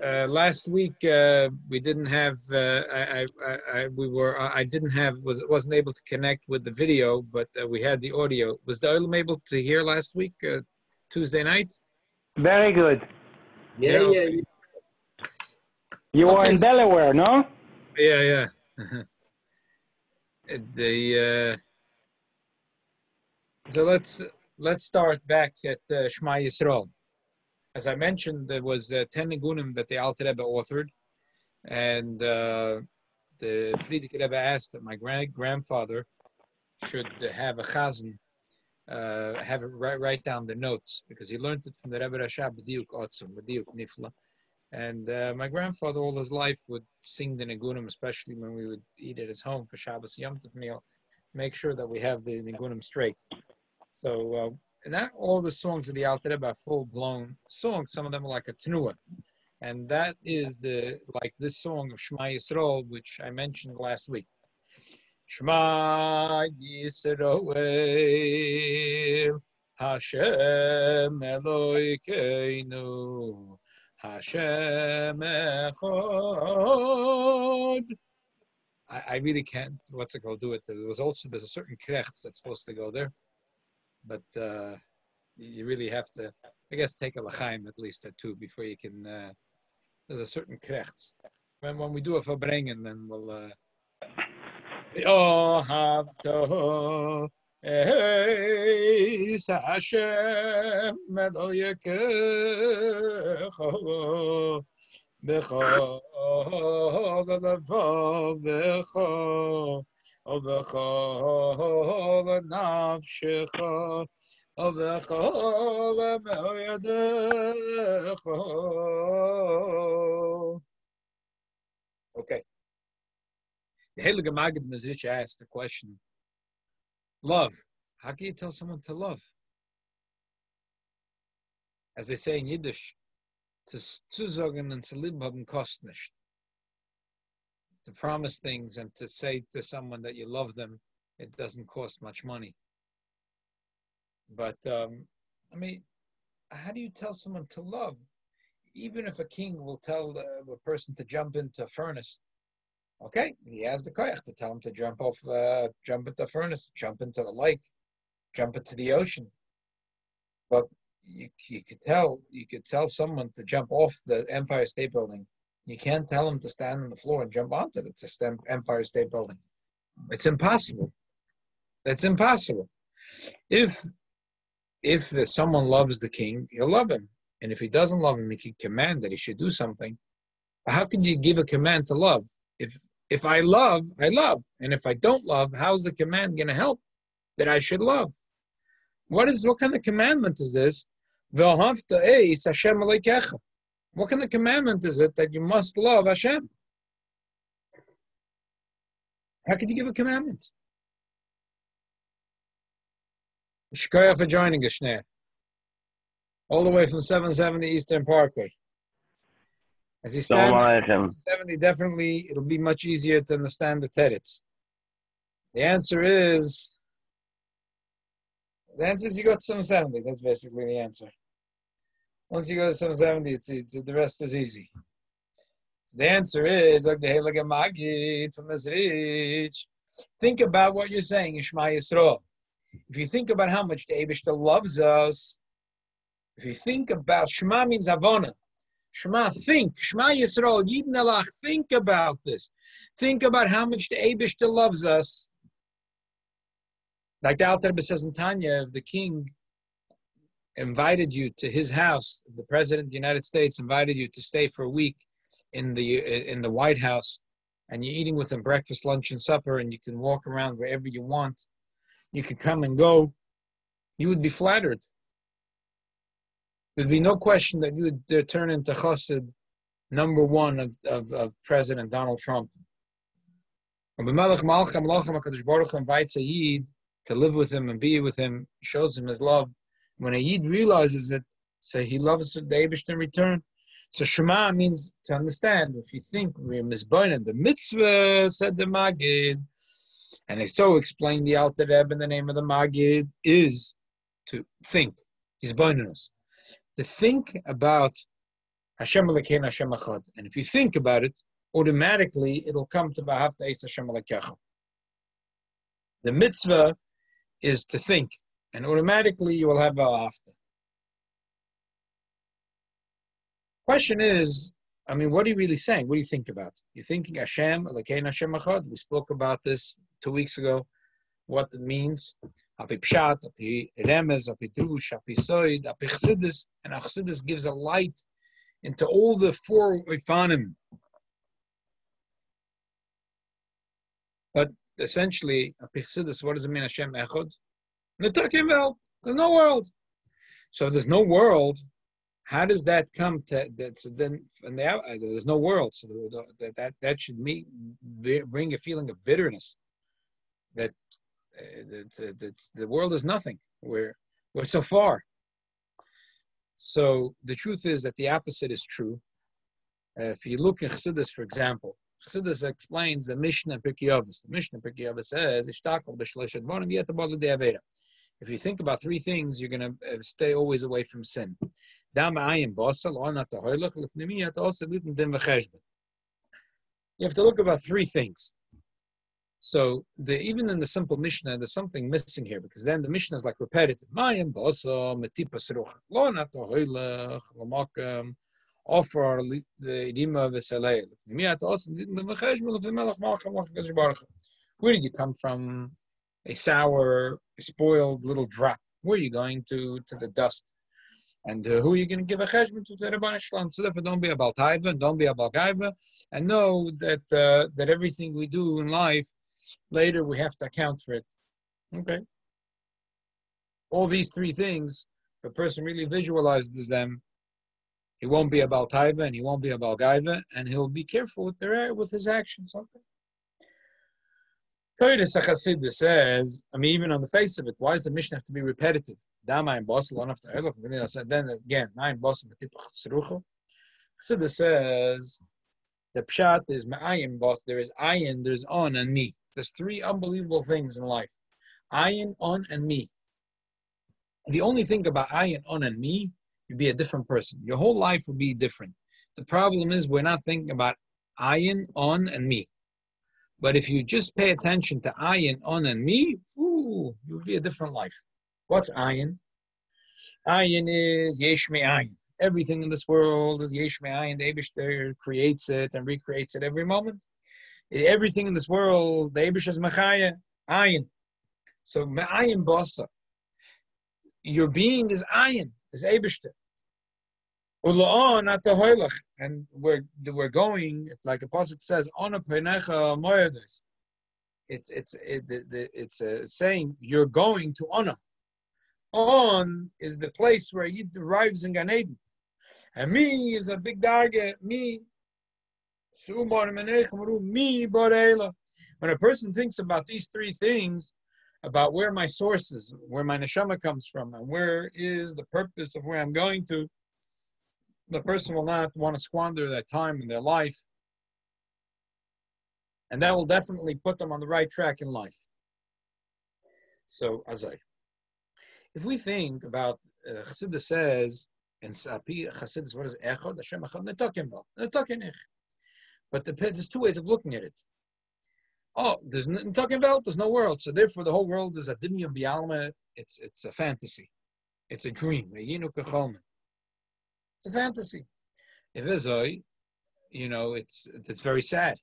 Last week we didn't have. Wasn't able to connect with the video, but we had the audio. Was the Olam able to hear last week, Tuesday night? Very good. Yeah. You were in Delaware, no? Yeah. So let's start back at Shema Yisrael. As I mentioned, there was 10 nigunim that the Alter Rebbe authored, and the Frierdiker Rebbe asked that my grandfather should have a chazan, have it write down the notes, because he learned it from the Rebbe Rasha B'diuk Otzum, B'diuk Nifla. And my grandfather all his life would sing the nigunim, especially when we would eat at his home for Shabbos Yom Tov meal, make sure that we have the nigunim straight. So, and not all the songs of the Alter Rebbe are full-blown songs. Some of them are like a tenua. And that is like this song of Shema Yisrael, which I mentioned last week. Shema Yisrael, Hashem Elokeinu, Hashem Echad. I really can't, do it. There's a certain krechts that's supposed to go there. But you really have to, I guess, take a l'chaim at least or two before you can. There's a certain krechts. When we do a verbrengen, then we'll. Vahavta eis Hashem Elokeinu b'chol levavecha. ובכל נפשך ובכל מאוידך. Okay. The Heilige Maggid Mezritch asked the question, love. How can you tell someone to love? As they say in Yiddish, to zusagen und zu lieben haben kostet nicht. To promise things and to say to someone that you love them, it doesn't cost much money. But, how do you tell someone to love? Even if a king will tell a person to jump into a furnace, okay, he has the koyach to tell him to jump into the furnace, jump into the lake, jump into the ocean. But you could tell someone to jump off the Empire State Building. You can't tell them to stand on the floor and jump onto the Empire State Building. It's impossible. That's impossible. If someone loves the king, he'll love him. And if he doesn't love him, he can command that he should do something. But how can you give a command to love? If I love, I love. And if I don't love, how's the command going to help that I should love? What kind of commandment is this? Vahavta eis Hashem Elokeinu. What kind of commandment is it that you must love Hashem? How could you give a commandment? Shkoyach for joining us, Shnei. All the way from 770 Eastern Parkway. As you stand at 770, definitely it'll be much easier to understand the teretz. The answer is you go to 770. That's basically the answer. Once you go to 770, the rest is easy. So the answer is, think about what you're saying, Shema Yisrael. If you think about how much the Eibishter loves us, if you think about, Shema means Avona. Shema, think. Shema Yisrael, Yidin Elach, think about this. Think about how much the Eibishter loves us. Like the Alter Rebbe says in Tanya, if the king invited you to his house, the President of the United States invited you to stay for a week in the White House, and you're eating with him breakfast, lunch, and supper, and you can walk around wherever you want, you can come and go, you would be flattered. There'd be no question that you would turn into chassid number one of President Donald Trump. HaKadosh Baruch Hu invites a Yid to live with him and be with him, shows him his love. When a Yid realizes it, so he loves the Eibishter in return. So Shema means to understand. If you think we're misboinen, the mitzvah, said the Maggid, and I so explained the Alter Rebbe in the name of the Maggid, is to think. He's boinen us. To think about Hashem Elokeinu Hashem Echad. And if you think about it, automatically it'll come to Ba'ahavta Es Hashem Elokecha. The mitzvah is to think, and automatically you will have Ba'ahavta. Question is, what are you really saying? What do you think about? You're thinking Hashem Elokeinu Hashem Echad. We spoke about this 2 weeks ago, what it means. Api Pshat, Api Remez, Api Drush, Api Soid, Api Chassidus, and Chassidus gives a light into all the 4 Ifanim. But essentially, Api Chassidus, what does it mean, Hashem Echad? Netakim Welt. There's no world. So if there's no world, how does that come to that? So then, there's no world. So that should bring a feeling of bitterness. That the world is nothing. We're so far. So the truth is that the opposite is true. If you look at Chassidus, for example, Chassidus explains the Mishnah in Pirkei Avos. The Mishnah in Pirkei Avos says, if you think about 3 things, you're going to stay always away from sin. You have to look about 3 things. So even in the simple Mishnah, there's something missing here, because then the Mishnah is like repetitive. Offer the Idima Vesalei. Where did you come from? A sour, spoiled little drop. Where are you going to the dust? And who are you going to give a cheshbon to? The Rabban Shalom. So therefore, don't be a Baltaiva and don't be a Balgaiva, and know that that everything we do in life, later we have to account for it. Okay. All these 3 things, if a person really visualizes them, he won't be a Baltaiva and he won't be a Balgaiva, and he'll be careful with his actions. Okay. Toyres HaChassidus says, even on the face of it, why does the Mishnah have to be repetitive? Then again, Chassidus says, the pshat is ma'ayin bos, there is ayin, there's on and me. There's 3 unbelievable things in life. Ayin, on, and me. The only thing about ayin, on, and me, you'd be a different person. Your whole life will be different. The problem is we're not thinking about ayin, on, and me. But if you just pay attention to ayin, on, and me, you'll be a different life. What's ayin? Ayin is yesh me'ayin. Everything in this world is yesh me'ayin. The Eibishter creates it and recreates it every moment. Everything in this world, the Eibishter is mechaya, ayin. So me'ayin bosa. Your being is ayin, is Eibishter. And we're going, like the pasuk says, "Ona peinecha moedes." It's saying you're going to Ona. On is the place where Yid arrives in Gan Eden, and me is a big darge. Me, me borela. When a person thinks about these 3 things, about where my source is, where my neshama comes from, and where is the purpose of where I'm going to, the person will not want to squander their time in their life. And that will definitely put them on the right track in life. So, Azai. If we think about, Chassidus says, in Chassidus, what is Echad? Hashem Echad, Netakim Bo. Netakim Ich. But there's 2 ways of looking at it. There's Netakim Welt, there's no world. So therefore the whole world is a Dimyam Bialma. It's a fantasy. It's a dream. It's a fantasy. If it's very sad.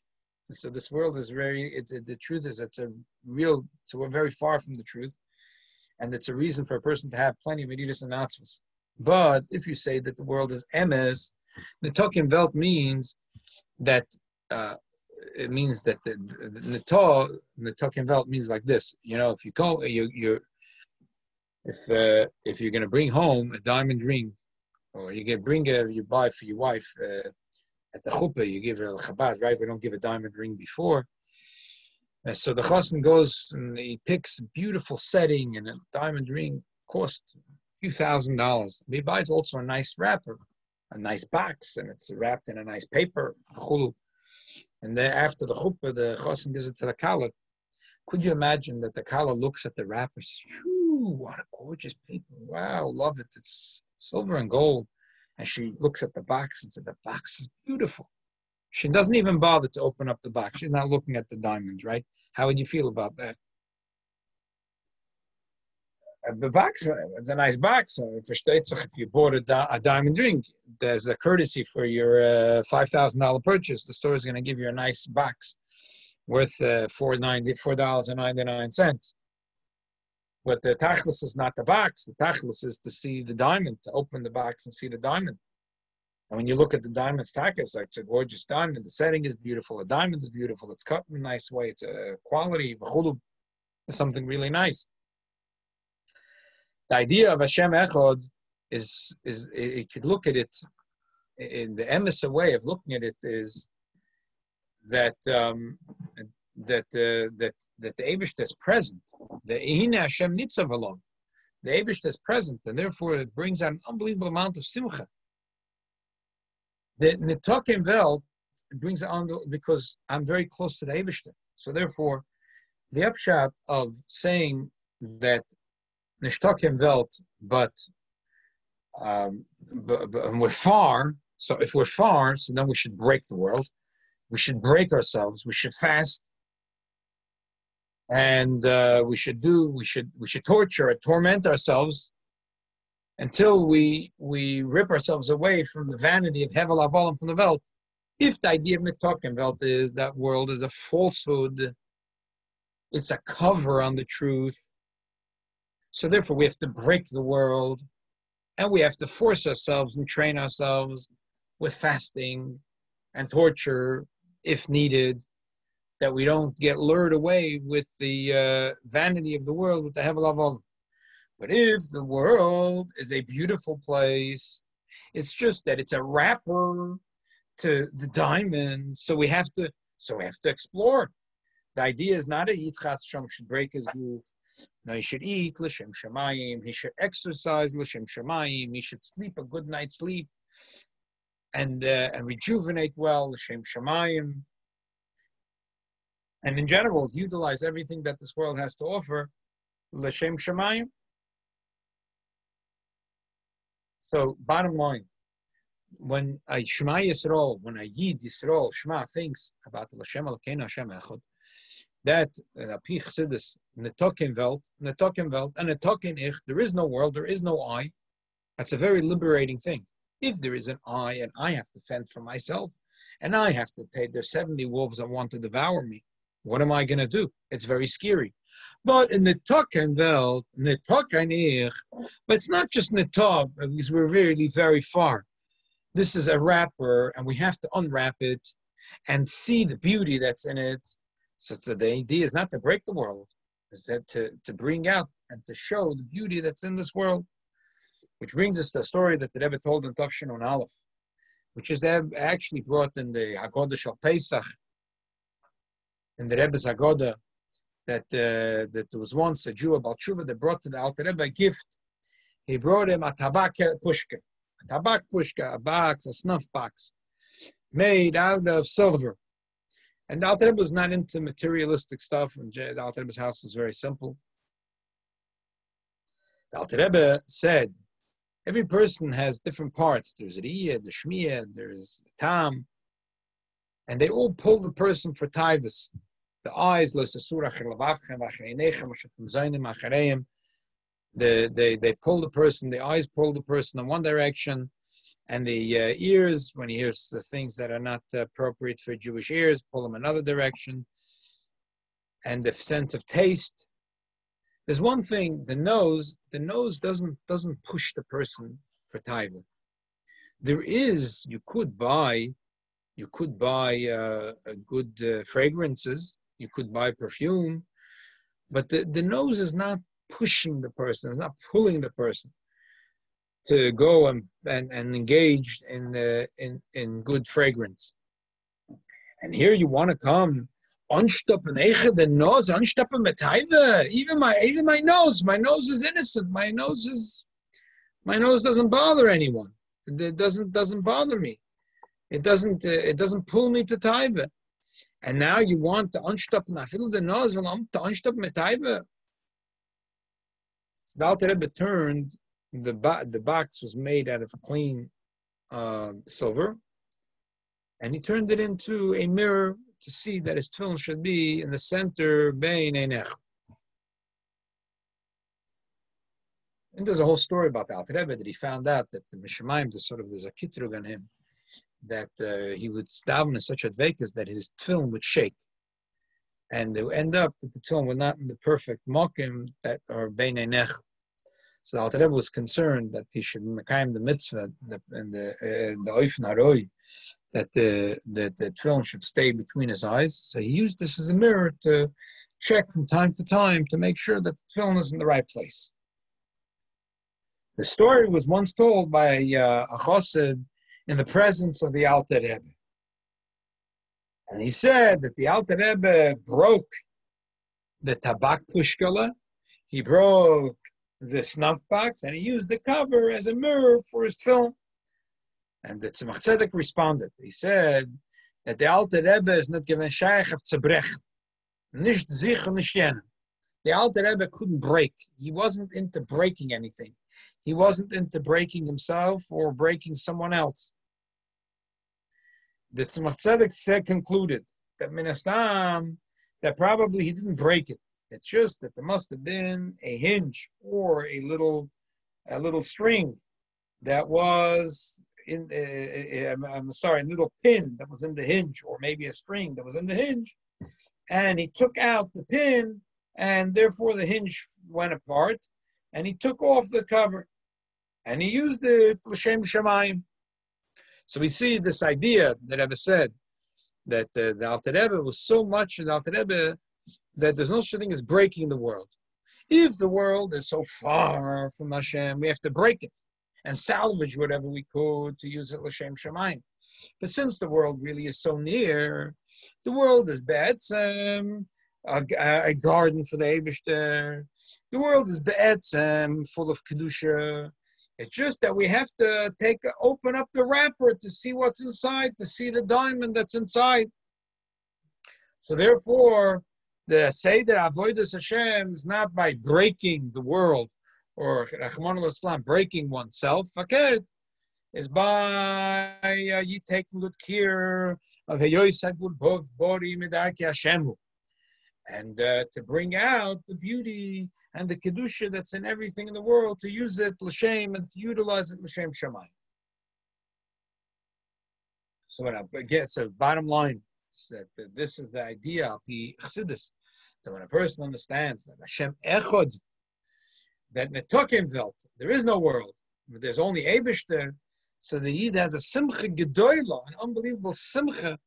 So this world is the truth is so we're very far from the truth. And it's a reason for a person to have plenty of Medidas and Natsvas. But if you say that the world is emes, the Netakim Welt means that it means that the Netakim Welt means like this. If you go, if you're going to bring home a diamond ring, or you buy for your wife at the chuppah, you give her a Chabad, right? We don't give a diamond ring before. So the chassan goes and he picks a beautiful setting, and a diamond ring costs a few $1,000s. He buys also a nice wrapper, a nice box, and it's wrapped in a nice paper. And then after the chuppah, the chassan gives it to the kala. Could you imagine that the kala looks at the wrappers? What a gorgeous paper! Wow, love it. It's silver and gold. and she looks at the box and said, the box is beautiful. She doesn't even bother to open up the box. She's not looking at the diamonds, right? How would you feel about that? The box, it's a nice box. If you bought a diamond ring, there's a courtesy for your $5,000 purchase. The store is going to give you a nice box worth $4.99. But the tachlis is not the box. The tachlis is to see the diamond, to open the box and see the diamond. And when you look at the diamond's tachlis, like it's a gorgeous diamond. The setting is beautiful. The diamond is beautiful. It's cut in a nice way. It's a quality. It's something really nice. The idea of Hashem Echad is you could look at it in the emissary way of looking at it is that the Eibishter is present. The Ihine Hashem Nitzav alone. The Eibishter is present, and therefore it brings out an unbelievable amount of simcha. The Nitokim Welt brings it on because I'm very close to the Eibishter. So therefore, the upshot of saying that Nishtokim Welt, but we're far. So if we're far, so then we should break the world. We should break ourselves. We should fast, and we should torture and torment ourselves until we rip ourselves away from the vanity of Hevel Avalim from the Welt. If the idea of Nitokim Welt is that world is a falsehood, it's a cover on the truth. So therefore, we have to break the world, and we have to force ourselves and train ourselves with fasting and torture, if needed, that we don't get lured away with the vanity of the world, with the Hevel Avalim. But if the world is a beautiful place, it's just that it's a wrapper to the diamond. So we have to explore. The idea is not a Yitzchak Shom should break his roof. No, he should eat l'shem shamayim. He should exercise l'shem shamayim. He should sleep a good night's sleep and rejuvenate well l'shem shamayim. And in general, utilize everything that this world has to offer l'shem shamayim. So, bottom line, when a Shema Yisrael, when a Yid Yisrael Shema thinks about the L'Shem Elokeinu Hashem Echad, that Pi Chassidus Netokim Welt, and Netokim Ich, there is no world, there is no I. That's a very liberating thing. If there is an I, and I have to fend for myself, and I have to take, there's 70 wolves that want to devour me, what am I going to do? It's very scary. But in the Netokim Welt, Netokim Ich, but it's not just Netok, because we're really very far. This is a wrapper, and we have to unwrap it and see the beauty that's in it. So the idea is not to break the world, is that to bring out and to show the beauty that's in this world. Which brings us to a story that the Rebbe told in Tafshin on Aleph, which is actually brought in the Haggadah Shal Pesach, in the Rebbe's Haggadah, that there was once a Jew, a Baal Tshuva, that brought to the Alter Rebbe a gift. He brought him a tabak pushka, a box, a snuff box, made out of silver. And the Alter Rebbe was not into materialistic stuff, and the Alter Rebbe's house was very simple. The Alter Rebbe said, every person has different parts. There's Riyah, the Shmiyah, there's Tam, and they all pull the person for taivas. The eyes, they pull the person, the eyes pull the person in one direction, and the ears, when he hears the things that are not appropriate for Jewish ears, pull them another direction. And the sense of taste. There's one thing, the nose doesn't push the person for taiva. There is, you could buy good fragrances, you could buy perfume, but the nose is not pushing the person, it's not pulling the person to go and engage in good fragrance. And here you want to come, unstoppen the nose, unstoppen mit taiva. Even my nose is innocent. My nose doesn't bother anyone. It doesn't bother me. It doesn't pull me to taiva. And now you want to unstoppen. I feel the nose to unstoppen mit taiva. So the Alter Rebbe turned. The box was made out of clean silver, and he turned it into a mirror to see that his tefillin should be in the center, bein einech. And there's a whole story about the Alter Rebbe that he found out that the Mishamayim, there's a kitrug on him, that he would daven in such advekas that his tefillin would shake. And they would end up that the tefillin were not in the perfect mokim that are bein einech. So the Alter Rebbe was concerned that he should mekayim the mitzvah and the oifen haroi, that the tefillin should stay between his eyes. So he used this as a mirror to check from time to time to make sure that the tefillin is in the right place. The story was once told by a chassid in the presence of the Alter Rebbe. And he said that the Alter Rebbe broke the tabak pushkala, he broke the snuff box, and he used the cover as a mirror for his tefillin. And the Tzemach Tzedek responded. He said that the Alter Rebbe is not given shaykh of zerbrechen, nicht sich und nicht jenen. The Alter Rebbe couldn't break. He wasn't into breaking anything. He wasn't into breaking himself or breaking someone else. The Tzemach Tzedek concluded that Minastam, that probably he didn't break it. It's just that there must have been a hinge or a little string that was in, a little pin that was in the hinge, or maybe a string that was in the hinge, and he took out the pin, and therefore the hinge went apart, and he took off the cover, and he used it l'shem shamayim. So we see this idea that Rebbe said that the Alter Rebbe was so much the Alter Rebbe that there's no such thing as breaking the world. If the world is so far from Hashem, we have to break it and salvage whatever we could to use it l'shem shamayim. But since the world really is so near, the world is be'etzem, a garden for the Eibishter. The world is be'etzem, full of kedusha. It's just that we have to open up the wrapper to see what's inside, to see the diamond that's inside. So therefore, the Seder Avodas Hashem is not by breaking the world or Rachmana litzlan breaking oneself. Fakir is by you taking good care of Hayoisad Bov Bori Midarki Hashemu, and to bring out the beauty and the kedusha that's in everything in the world, to use it l'shem and to utilize it l'shem shamayim. So when I guess the bottom line is that this is the idea of the Chassidus, that when a person understands that Hashem echod, that netukim welt, there is no world, but there's only Eibishter, so the Yid has a simcha gedoyla, an unbelievable simcha,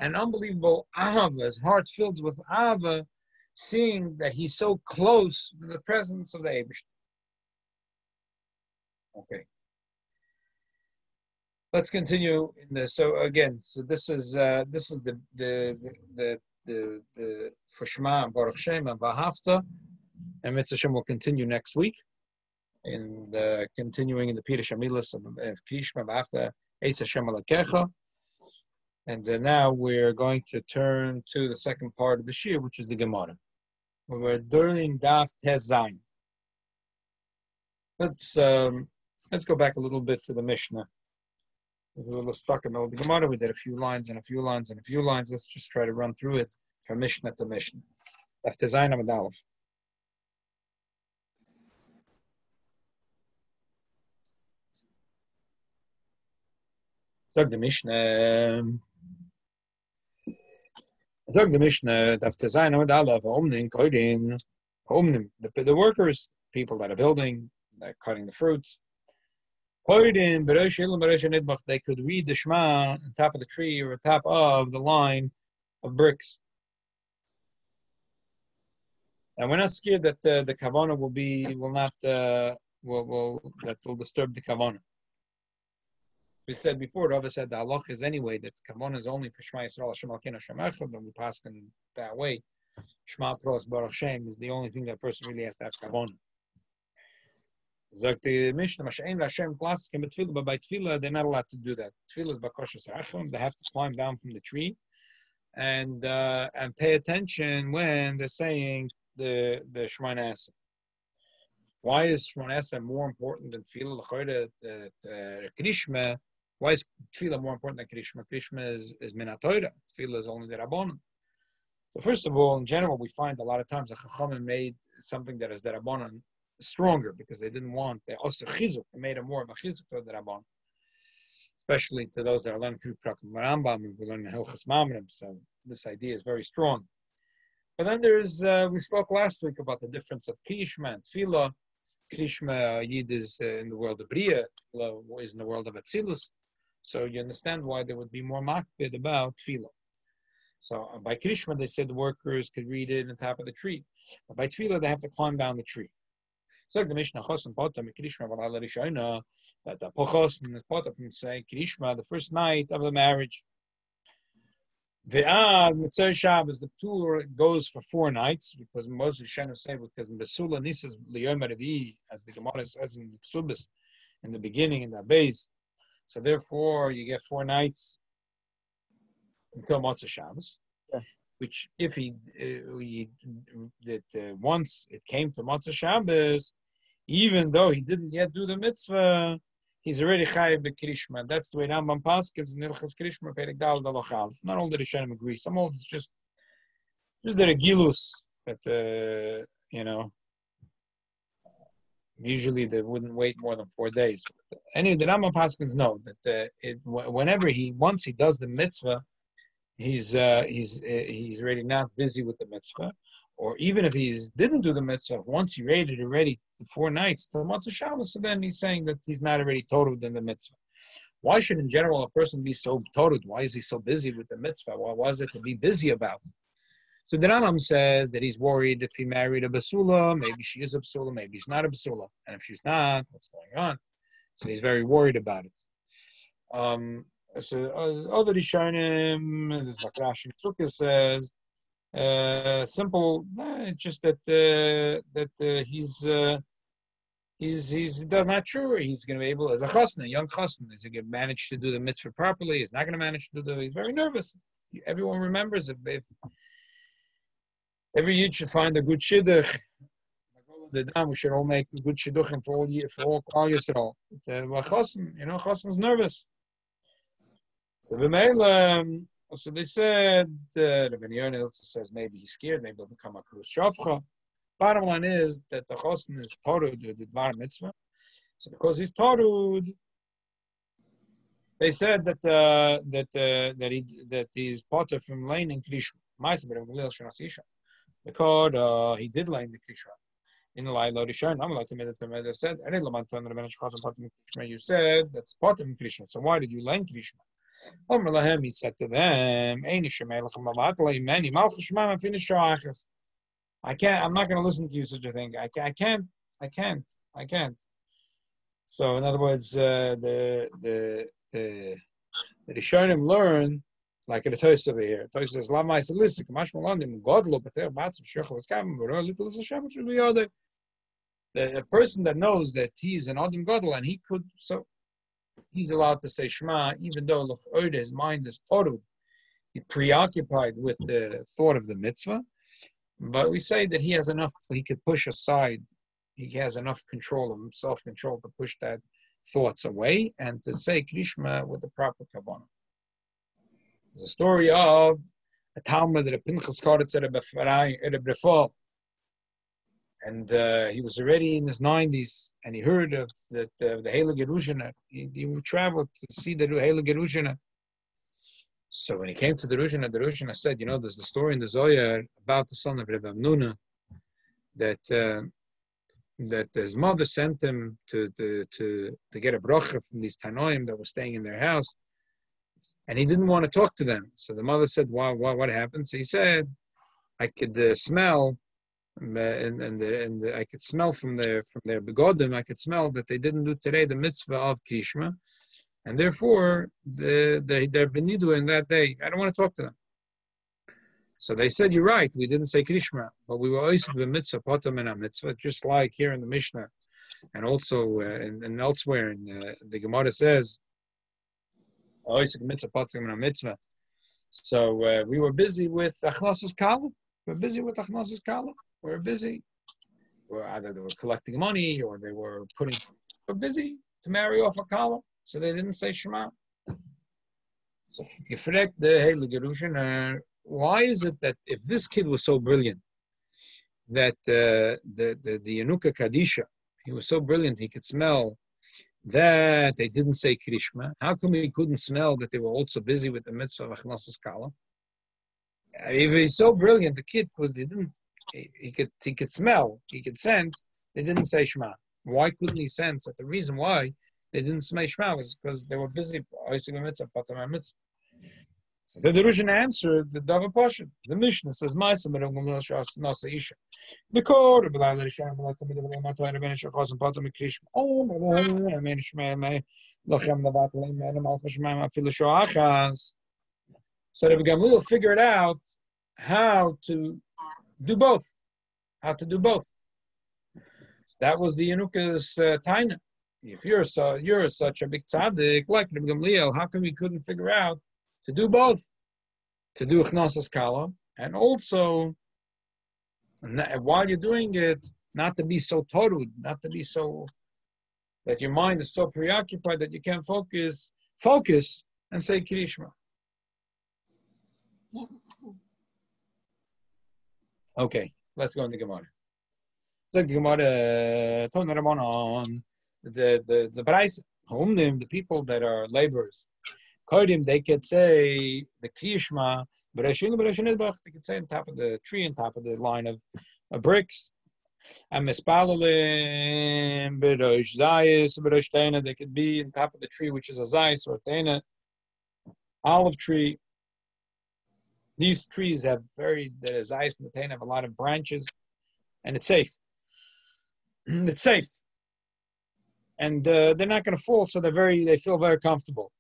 an unbelievable ahava, his heart fills with ahava, seeing that he's so close to the presence of the Eibishter. Okay. Let's continue in this. So again, this is the for Shema, Baruch Shem, and Vahavta, and Mitzvah Shem will continue next week in the continuing in the Pirush Hamilos of Krishma Vahavta Eitz Hashem Alakecha. And now we're going to turn to the second part of the Shir, which is the Gmara. We're during Daf Tes Zayin. Let's go back a little bit to the Mishnah. We're a little stuck in the middle of the Gmara. We did a few lines and a few lines and a few lines. Let's just try to run through it from Mishnah to Mishnah. Daf Tes Zayin Amud Aleph. Sag the Mishnah. Sag the Mishnah. Daf Tes Zayin Amud Aleph. The workers, people that are building, that are cutting the fruits. They could read the Shema on top of the tree or on top of the line of bricks. And we're not scared that the kavanah will disturb the kavanah. We said before, Rabbi said the halach is anyway that kavanah is only for Shema Yisrael, Hashem Elokeinu Hashem Echad, and we pass in that way. Shema Pros Baruch Shem is the only thing that a person really has to have kavanah. Sagt the Mishnah, but by Tefillah, they're not allowed to do that. Tefillah is bakoshes rachum. They have to climb down from the tree and pay attention when they're saying the Shemona Esrei. Why is Shemona Esrei more important than Tefillah? The Krishma Why is Tefillah more important than Krishma? Krishma is Minat Torah. Tefillah is only the Rabbanon. So first of all, in general, we find a lot of times the Chachamim made something that is the Rabbanon stronger because they didn't want, they also chizuk, they made it more of a chizuk to the Rabbanon. Especially to those that are learning through Prakim Rambam and we learn Hilchas Mamrim. So this idea is very strong. But then there's, we spoke last week about the difference of Krishma and Tefillah. Krishma Yid is in the world of Bria, Tefillah is in the world of Atzilus. So you understand why there would be more makbid about Tefillah. So by Krishma, they said the workers could read it on the top of the tree. But by Tefillah, they have to climb down the tree. So the Mishnah Chos and Potam Krishma Valala Rishona that the Pochos and the Potam say Krishma the first night of the marriage. Ve'ad Mitzvah Shabbos the tour goes for 4 nights because Moses Shenu say because in Besula Nisas Liyom Revi as the Gmara says in Subis in the beginning in the base. So therefore you get 4 nights until Motzei Shabbos. Yeah. Which if once it came to Motzei Shabbos, even though he didn't yet do the mitzvah, he's already chayiv b'krishma. That's the way Rambam paskins in Hilchas Krishma Perek Dal Dalochav. Not all the Rishonim agree. Some of it's just the regilus that usually they wouldn't wait more than 4 days. Anyway, the Rambam paskins know that once he does the mitzvah, he's already not busy with the mitzvah, or even if he didn't do the mitzvah, once he read it already the 4 nights till Motzei Shabbos, so then he's saying that he's not already totaled in the mitzvah. Why should in general a person be so totaled? Why is he so busy with the mitzvah? What was it to be busy about? So the Rambam says that he's worried if he married a basula, maybe she is a basula, maybe she's not a basula, and if she's not, what's going on? So he's very worried about it. So other Rishonim, there's like Rashi Sukkah says, simple. It's just that he's not sure he's going to be able as a chasna, a young chasna, is he going to manage to do the mitzvah properly? He's not going to manage to do the. He's very nervous. Everyone remembers if every yid should find a good shidduch. We should all make a good shidduchim for all Yisrael. Chasna's nervous. So they said, Rabbi Iyun also says maybe he's scared, maybe he'll become a krus shavcha. Bottom line is that the chosn is torud with the dvar mitzvah. So because he's torud, they said that he's potter from laying in krishma. Because he did lay in the krishma. In the Laila Rishon, I'm allowed to make it said, you said that's potter from krishma. So why did you lay in krishma? He said to them, I'm not going to listen to you such a thing. I can't. So in other words, the Rishonim learn, like the Toys over here. Toys says, Lama is listen, the person that knows that he's an Adam Gadol and he could, so he's allowed to say Shema, even though his mind is total, he's preoccupied with the thought of the mitzvah. But we say that he has enough, he could push aside, he has enough control of himself, control to push that thoughts away and to say Krishma with the proper kavanah. There's a story of a Talmud that a Pinchas Karetz at a Brefal. And he was already in his 90s, and he heard of the Heilige Yerushalayim. He traveled to see the Heilige Yerushalayim. So when he came to the Yerushalayim said, there's the story in the Zohar about the son of Rebbe Amnuna that his mother sent him to get a bracha from these Tanoim that were staying in their house, and he didn't want to talk to them. So the mother said, what happened? So he said, I could smell. And I could smell from their begodim, I could smell that they didn't do today the mitzvah of Krishma, and therefore they're benidu in that day. I don't want to talk to them. So they said, you're right, we didn't say Krishma, but we were oised the mitzvah, potam and a mitzvah, just like here in the Mishnah, and also and elsewhere in the Gmara says, oised mitzvah, potam and a mitzvah. So we were busy with achnosis kala. We're busy. Or either they were collecting money or they were busy to marry off a kala. So they didn't say Shema. So gefragt the Heilige Rishon, why is it that if this kid was so brilliant, that the Yanuka Kadisha, he was so brilliant, he could smell that they didn't say Krishma. How come he couldn't smell that they were also busy with the mitzvah of Achnasas Kala? If he's so brilliant, the kid, because he could smell, he could sense, they didn't say Shema. Why couldn't he sense that the reason why they didn't say Shema was because they were busy mitzvah, patam mitzvah? So the Russian answered the Dava Pasha. The Mishnah says, "Ma'aseh nasa isha." The core, so Rabbi Gamliel figured out how to do both. So that was the Yanuka's taina. If you're such a big tzaddik like Rabbi Gamliel, how come you couldn't figure out to do both? To do Achnasas Kala, and also, while you're doing it, not to be so total, not to be so, that your mind is so preoccupied that you can't focus and say Kirishma. Okay, let's go into Gmara. So Gmara, the Brais, the people that are laborers, they could say the Kriyishma, they could say on top of the tree, on top of the line of bricks. And Mispalalim, Berosh Zayis, Berosh Teina, they could be on top of the tree, which is a Zayis or Teina, olive tree. These trees have the Zayis and the Teina have a lot of branches, and it's safe. It's safe. And they're not going to fall, so they feel very comfortable.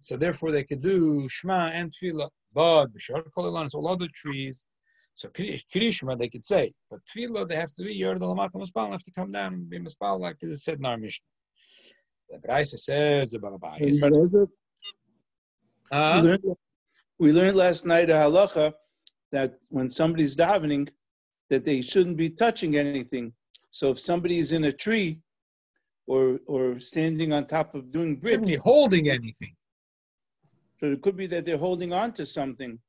So therefore, they could do Shema and Tefillah, but B'shar Kol Ilan, it's all other trees. So Kirishma, they could say, but Tefillah, they have to be Yord Alamat Maspal, have to come down and be Maspal, like it said in our Mishnah. The Braisa says the Balabayis. We learned last night a halacha that when somebody's davening, that they shouldn't be touching anything. So if somebody's in a tree or standing on top of doing bricks, shouldn't be holding anything. So it could be that they're holding on to something.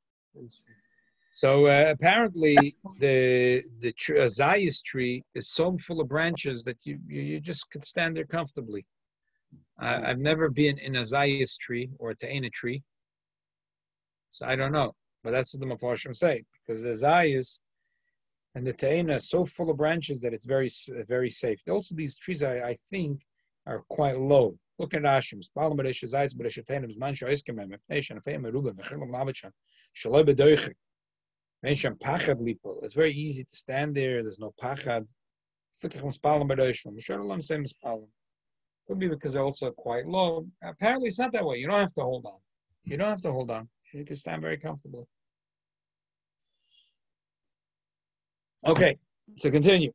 So apparently the Zayis tree is so full of branches that you just could stand there comfortably. I've never been in a Zayis tree or a Te'ena tree, so I don't know. But that's what the Mefarshim say, because the Zayis and the Te'ena are so full of branches that it's very, very safe. Also, these trees, I think, are quite low. Look at Rashim. It's very easy to stand there. There's no pachad. Could be because they're also quite low. Apparently, it's not that way. You don't have to hold on. You can stand very comfortably. Okay, so continue.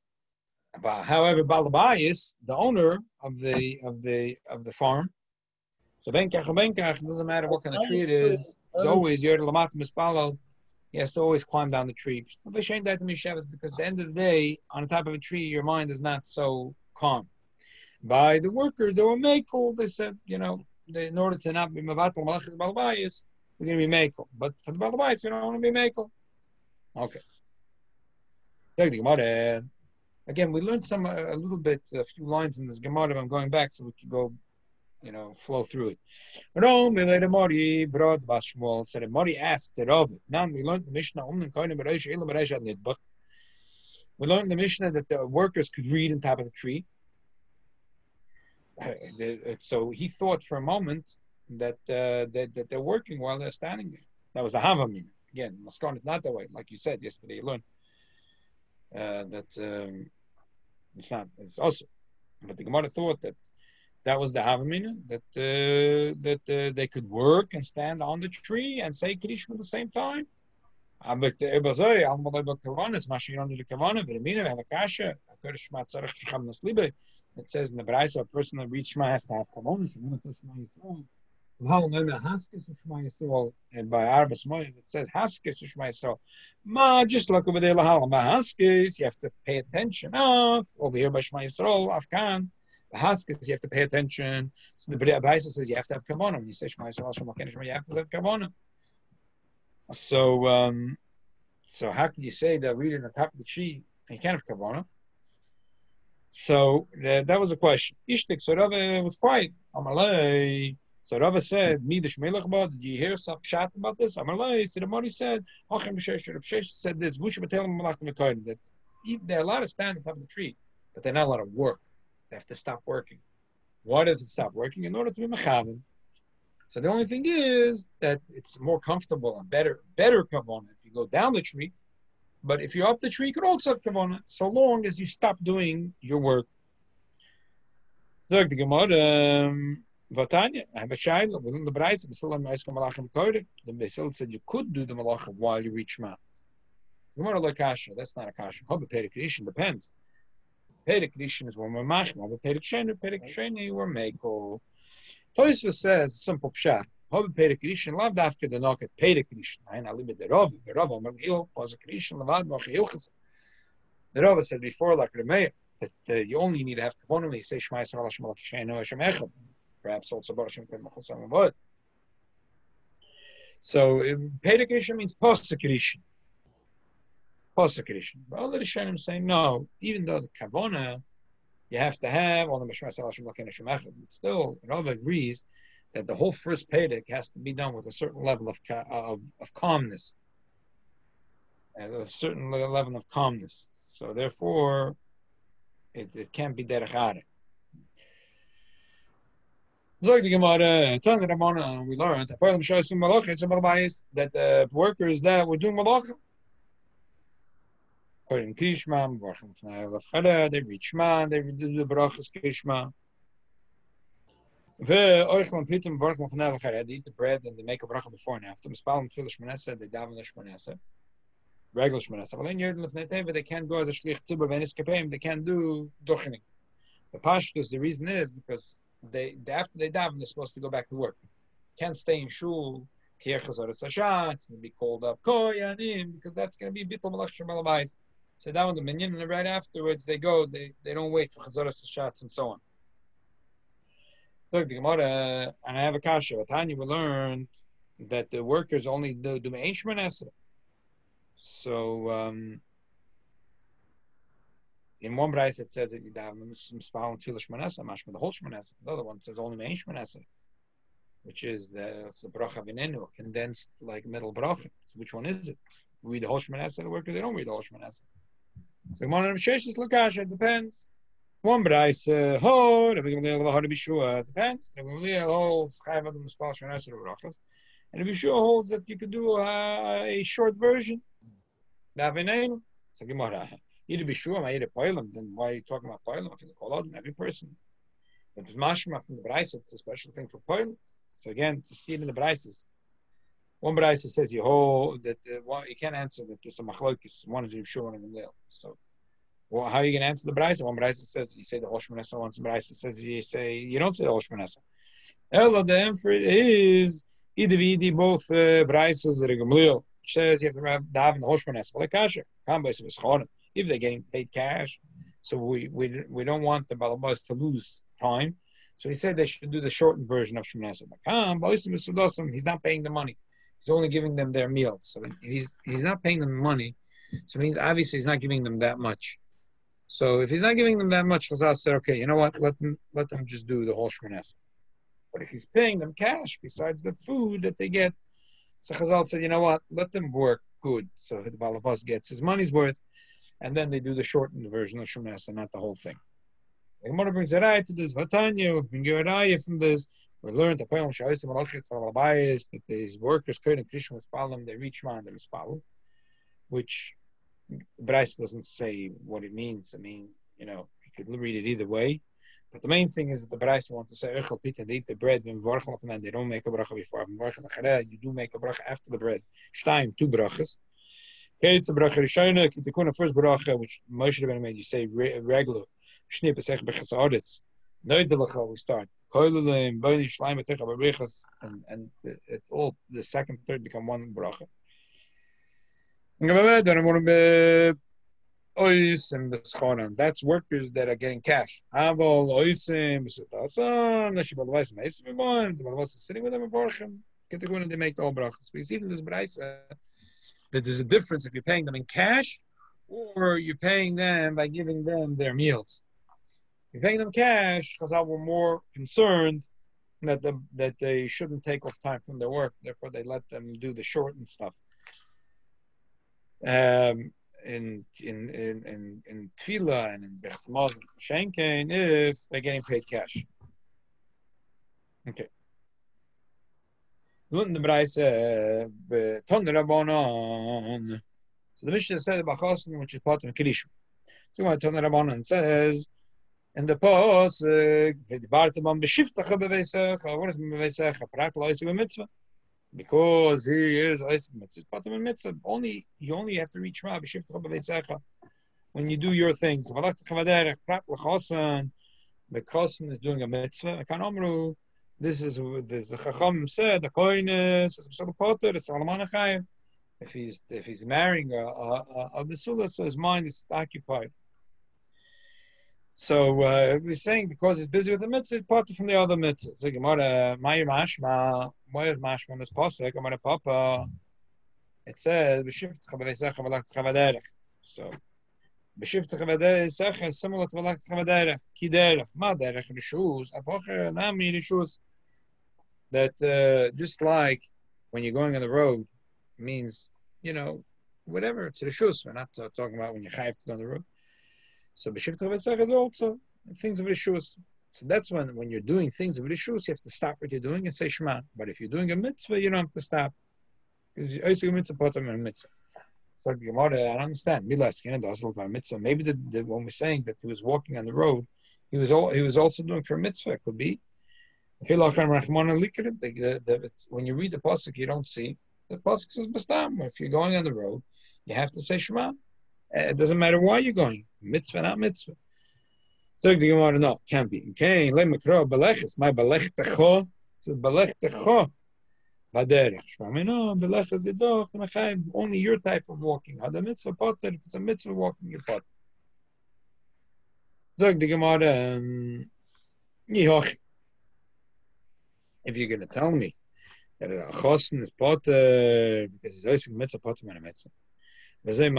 However, Balabayis, the owner of the farm, so Benkach, it doesn't matter what kind of tree it is, it's always Yer Lamat Mispalal. He has to always climb down the tree. Because at the end of the day, on the top of a tree, your mind is not so calm. By the workers, they were makel. They said, in order to not be Mavatal Malachis Balabayis, we're going to be makel. But for the Balabayis, you don't want to be makel. Okay. Take the Gemara. Again, we learned a few lines in this Gemara. I'm going back so we can go, flow through it. Mori asked Rav. Now we learned the Mishnah. We learned the Mishnah that the workers could read on top of the tree. So he thought for a moment that they're working while they're standing there. That was the Havamina. Again, Maskon is not that way. Like you said yesterday, you learned that it's not. It's also, but the Gemara thought that was the Havamina, that they could work and stand on the tree and say Kiddush at the same time. But it says in the Braisa, a person that reads Shema has to have kavanah. And by Arbas Moed, it says Haskes Shema Yisrael. Just look over there, Haskes, you have to pay attention. Over here by Shema Yisrael, Afghan, The Haskins, you have to pay attention. So the Brisa says you have to have kavanah. When you say Shema Yisrael Hashem Elokeinu Shema, you have to have kavanah. So how can you say that reading on top of the tree and you can't have kavanah? So that was a question. Ishtik, so Rabbi was quiet. Amalei. So Rabbi said, Midish Melechba, did you hear some chat about this? Amalei, so the Mori said, Hachem Shesh said this, that they're allowed to stand on top of the tree, but they're not allowed to work. They have to stop working. Why does it stop working? In order to be mechaven. So the only thing is that it's more comfortable and better kavanah if you go down the tree. But if you're up the tree, you could also have kavanah, so long as you stop doing your work. Zog the Gemara, Vatanya, I have a shayla within the Brayz. The Basil said you could do the malacha while you reach Mount. Gemara like kasha. That's not a kasha. Hobbit Perek Rishon depends. Perek Rishon is when we're machma. Hobbit Perek Sheni we're meiko. Tosfos says simple pshat. Hobbit Perek Rishon lav dafke the knock at Perek Rishon. I na limit the Rav. The Rav Amagil was a Rishon lavad machilchas. The Rav said before like Remeir that you only need to have kavanah when you say Shema Yisrael Hashem Elokeinu Hashem Echad. Perhaps also Baruch Shem Kol Machol Samavod. So Perek Rishon means posek Rishon. Posek Rishon. But all the Rishonim say no. Even though the kavanah you have to have all the Shema Yisrael Hashem Elokeinu Hashem Echad, but still Rav agrees that the whole first Perek has to be done with a certain level of calmness, and a certain level of calmness. So therefore, it can't be derech areh. Zog the Gemara, we learned that the workers that were doing malacha, according to Krishma, they read Shema, they do the brachas Krishma. They eat the bread and they make a bracha before and after. They daven the shmonesa, regular shmonesa. But they can't go as a shlich tzibur, they can't do duchening. The pashtus, the reason is because after they daven, they're supposed to go back to work. Can't stay in shul. It's going to be called up because that's going to be bittul malach shemalabayis. So down the minyan, and right afterwards they go. They don't wait for chazoras hashatz and so on. So the Gemara, and I have a kasha. Tanya, we learned that the workers only do me'ein shmonesa. So in one brayse it says that you daven mispal and tefillah shmonesa, mashma the whole shmonesa. The other one says only me'ein shmonesa, which is the bracha v'nenu, condensed like middle bracha. So which one is it? We read the whole shmonesa. The workers they don't read the whole shmonesa. So the Gemara Sheshes Lakasha, it depends. One brayse, Rabbi Gamliel how to be sure depends. Rabbi Gamliel holds chayv adam mispal shmonesa brachas, and Rabbi Shua holds that you could do a short version. Daveneinu. So Gemara. Either be sure, I eat a poilum, then why are you talking about poilum? I feel call out every person. But it's mashma from the Brayse, it's a special thing for poilum. So again, it's a steal in the Brayses. One Brayse says you hold that you can't answer that there's a machlokes, one is you sure, one is Gamliel. So how are you going to answer the Brayse? One Brayse says you say the Hosh Manessa, one Brayse says you don't say the Hosh Manessa. Ella, the answer is either both Brayses or Gamliel. Which says you have to daven the Hosh Manessa. Well, like kasher, if they're getting paid cash, so we don't want the balabas to lose time. So he said they should do the shortened version of Shemoneh Esrei. He's not paying the money. He's only giving them their meals. So he's not paying them money. So obviously he's not giving them that much. So if he's not giving them that much, Chazal said, okay, you know what? Let them just do the whole Shemoneh Esrei. But if he's paying them cash besides the food that they get, so Chazal said, you know what? Let them work good. So the balabas gets his money's worth. And then they do the shortened version of Shemoneh Esrei, not the whole thing. The Gemara brings a raya to this. Vatanya, we bring a raya from this. We learned that these workers, Kohen and Krishna, they reach man, they mispal, which Bryce doesn't say what it means. I mean, you could read it either way. But the main thing is that the Bryce wants to say, they eat the bread, they don't make a bracha before. You do make a bracha after the bread. Two brachas. Okay, it's a bracha rishona. The first bracha, which Moshe Rabbeinu made, you say regular. We start. And it all the second, third become one bracha. Oisim b'schonan. That's workers that are getting cash. Avol oisim b'sutasan. Nashibal vayis meisim b'moin. The balvas is sitting with them in Borchem. Get the and they make all brachas. We see in this brayse that there's a difference if you're paying them in cash or you're paying them by giving them their meals. If you're paying them cash, Chazal were more concerned that they shouldn't take off time from their work. Therefore, they let them do the shortened stuff. In Tefillah and in Bechsmaz and Shenkein, if they're getting paid cash. Okay. So the Mishnah said about Chosin, which is part of Kedishim. So my Ton Rabbanan says in the post, what is mitzvah? Because he is mitzvah. You only have to reach Rabbi when you do your things. The Chosin is doing a mitzvah. This is the Chacham said. The koines is potter. It's alaman chayim. If he's marrying a besula, so his mind is occupied. So we're saying because he's busy with the mitzvah, it's part from the other mitzvah. So Gmara, my mashma, why is mashma on this pasuk? Gmara Papa, it says b'shivtcha b'veisecha v'lachtecha v'derech. So b'shivtcha v'veisecha is similar to v'lachtecha v'derech. Ki derech, ma derech rishus, apocher nami rishus. That just like when you're going on the road, means whatever it's rishus. We're not talking about when you're chayav to go on the road. So b'shivtcha v'veisecha is also things of rishus. So that's when you're doing things of rishus, you have to stop what you're doing and say shema. But if you're doing a mitzvah, you don't have to stop. Because you're a mitzvah, potem and mitzvah. So Gmara, I don't understand. Maybe when we're saying that he was walking on the road, he was also doing for a mitzvah. It could be. When you read the pasuk, you don't see. The pasuk says bastam. If you're going on the road, you have to say shema. It doesn't matter why you're going. Mitzvah, not mitzvah. So the Gemara, no, can't be. Okay, let me crow beleches. My belech techo. So belech techo. Baderech. Shvamino belech is the dog. Only your type of walking. Had a mitzvah potter. If it's a mitzvah walking, you're potter. So the Gemara, if you're going to tell me that a chosin is potter because he's always a mitzvah potter and a mitzvah. What's the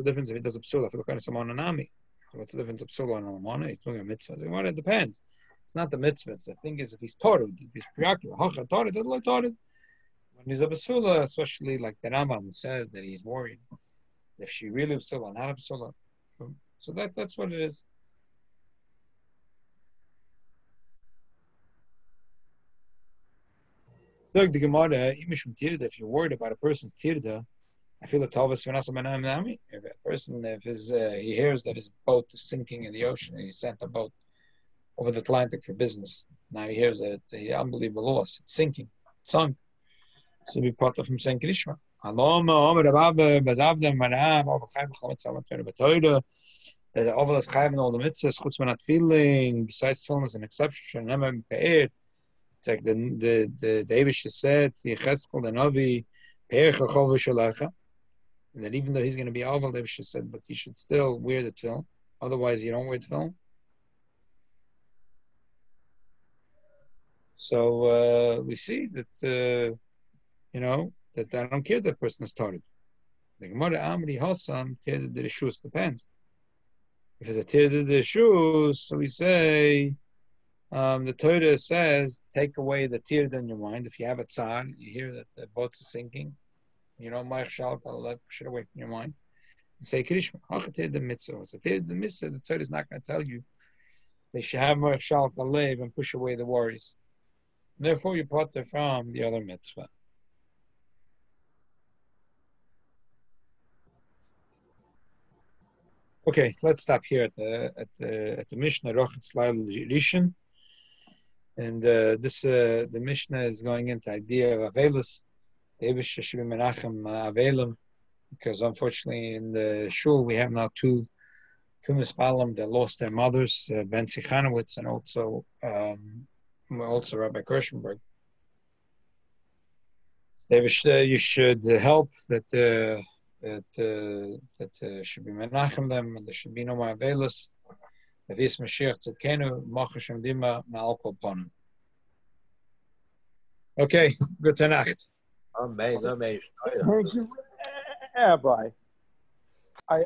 difference if he does a psula? If he looks at nami, what's the difference of psula and alamana? He's doing a mitzvah. So it depends. It's not the mitzvah. The thing is, if he's torrid, if he's preoccupied, when he's a psula, especially like the Rambam says that he's worried if she really psula, not a psula. So that's what it is. So the Gemara, if you're worried about a person's tirda, I feel a Talvis Nami. If a person, he hears that his boat is sinking in the ocean, and he sent a boat over the Atlantic for business. Now he hears that the unbelievable loss, it's sinking, it's sunk. So be part of him saying Krishma. That all the chayv and all the mitzvahs, chutz man not feeling, besides feeling is an exception. It's like the Eibush said, Yecheskel the Navi, Pe'ercha chol v'shalecha. That even though he's going to be oval, they should said, but you should still wear the tefillin. Otherwise, you don't wear tefillin. So we see that that I don't care that person is started. The Gemara Amri Hossam Tir the Rishus depends. If it's a Tir the Rishus, so we say the Torah says take away the Tir in your mind. If you have a tzar, you hear that the boats are sinking. Ma'ich Shalach, let push it away from your mind. Say Krishma, Hachatir the mitzvah. It's a Tir the mitzvah. The Torah is not going to tell you they should have Ma'ich Shalach Alev and push away the worries. Therefore, you part from the other mitzvah. Okay, let's stop here at the Mishnah Rochetz Lail Rishon, and the Mishnah is going into the idea of Avelus. The Eibush should be Menachem Avelim, because unfortunately in the shul we have now two mispalim that lost their mothers, Ben Sichanowitz and also Rabbi Kirschenberg. So you should help that that should be menachem them, and there should be no more aveilus. Avis Mashiach Tzidkenu, Machashem Dima, Ma'al Kol Ponim. Okay, good Nacht. Amen. Thank you, Rabbi. I